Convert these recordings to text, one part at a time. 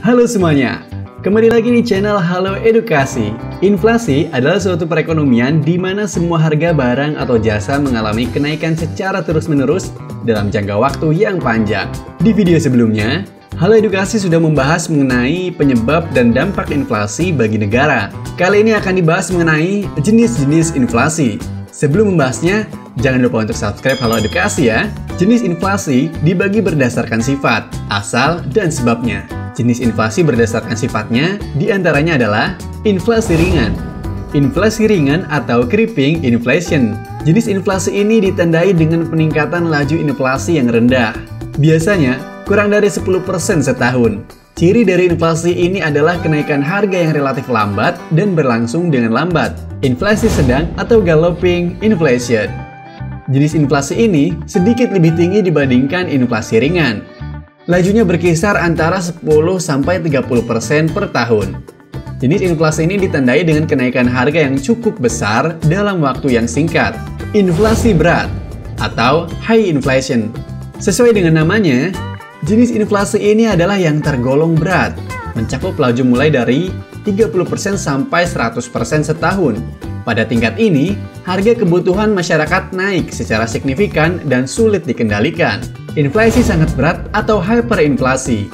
Halo semuanya, kembali lagi di channel Halo Edukasi. Inflasi adalah suatu perekonomian di mana semua harga barang atau jasa mengalami kenaikan secara terus-menerus dalam jangka waktu yang panjang. Di video sebelumnya, Halo Edukasi sudah membahas mengenai penyebab dan dampak inflasi bagi negara. Kali ini akan dibahas mengenai jenis-jenis inflasi. Sebelum membahasnya, jangan lupa untuk subscribe Halo Edukasi ya. Jenis inflasi dibagi berdasarkan sifat, asal, dan sebabnya. Jenis inflasi berdasarkan sifatnya diantaranya adalah inflasi ringan. Inflasi ringan atau creeping inflation. Jenis inflasi ini ditandai dengan peningkatan laju inflasi yang rendah. Biasanya kurang dari 10% setahun. Ciri dari inflasi ini adalah kenaikan harga yang relatif lambat dan berlangsung dengan lambat. Inflasi sedang atau galloping inflation. Jenis inflasi ini sedikit lebih tinggi dibandingkan inflasi ringan. Lajunya berkisar antara 10-30% per tahun. Jenis inflasi ini ditandai dengan kenaikan harga yang cukup besar dalam waktu yang singkat. Inflasi berat atau high inflation. Sesuai dengan namanya, jenis inflasi ini adalah yang tergolong berat, mencakup laju mulai dari 30% sampai 100% setahun. Pada tingkat ini, harga kebutuhan masyarakat naik secara signifikan dan sulit dikendalikan. Inflasi sangat berat atau hyperinflasi.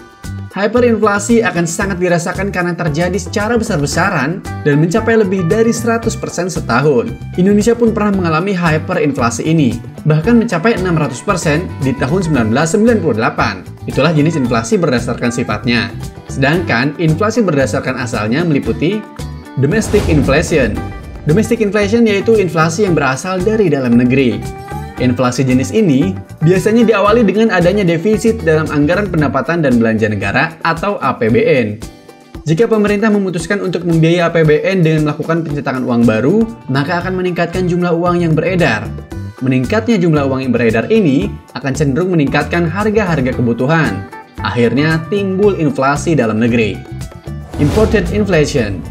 Hyperinflasi akan sangat dirasakan karena terjadi secara besar-besaran dan mencapai lebih dari 100% setahun. Indonesia pun pernah mengalami hyperinflasi ini, bahkan mencapai 600% di tahun 1998. Itulah jenis inflasi berdasarkan sifatnya. Sedangkan inflasi berdasarkan asalnya meliputi domestic inflation. Domestic inflation yaitu inflasi yang berasal dari dalam negeri. Inflasi jenis ini biasanya diawali dengan adanya defisit dalam anggaran pendapatan dan belanja negara atau APBN. Jika pemerintah memutuskan untuk membiayai APBN dengan melakukan pencetakan uang baru, maka akan meningkatkan jumlah uang yang beredar. Meningkatnya jumlah uang yang beredar ini akan cenderung meningkatkan harga-harga kebutuhan. Akhirnya timbul inflasi dalam negeri. Imported inflation.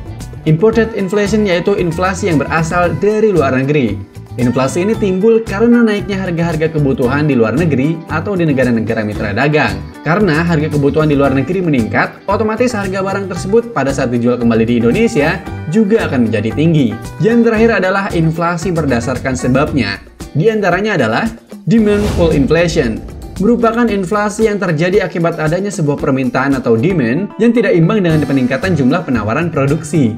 Imported inflation yaitu inflasi yang berasal dari luar negeri. Inflasi ini timbul karena naiknya harga-harga kebutuhan di luar negeri atau di negara-negara mitra dagang. Karena harga kebutuhan di luar negeri meningkat, otomatis harga barang tersebut pada saat dijual kembali di Indonesia juga akan menjadi tinggi. Yang terakhir adalah inflasi berdasarkan sebabnya. Di antaranya adalah demand pull inflation. Merupakan inflasi yang terjadi akibat adanya sebuah permintaan atau demand yang tidak imbang dengan peningkatan jumlah penawaran produksi.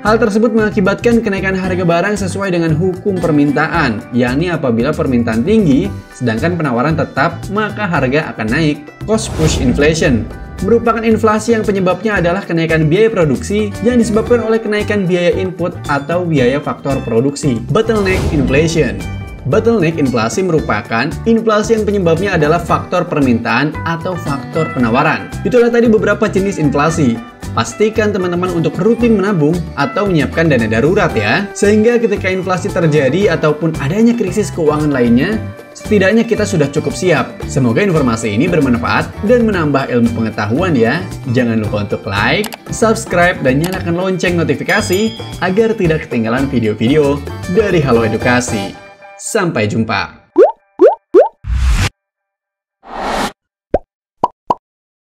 Hal tersebut mengakibatkan kenaikan harga barang sesuai dengan hukum permintaan, yakni apabila permintaan tinggi, sedangkan penawaran tetap, maka harga akan naik. Cost push inflation merupakan inflasi yang penyebabnya adalah kenaikan biaya produksi yang disebabkan oleh kenaikan biaya input atau biaya faktor produksi. Bottleneck inflation. Bottleneck inflasi merupakan inflasi yang penyebabnya adalah faktor permintaan atau faktor penawaran. Itulah tadi beberapa jenis inflasi. Pastikan teman-teman untuk rutin menabung atau menyiapkan dana darurat ya. Sehingga ketika inflasi terjadi ataupun adanya krisis keuangan lainnya, setidaknya kita sudah cukup siap. Semoga informasi ini bermanfaat dan menambah ilmu pengetahuan ya. Jangan lupa untuk like, subscribe, dan nyalakan lonceng notifikasi agar tidak ketinggalan video-video dari Halo Edukasi. Sampai jumpa.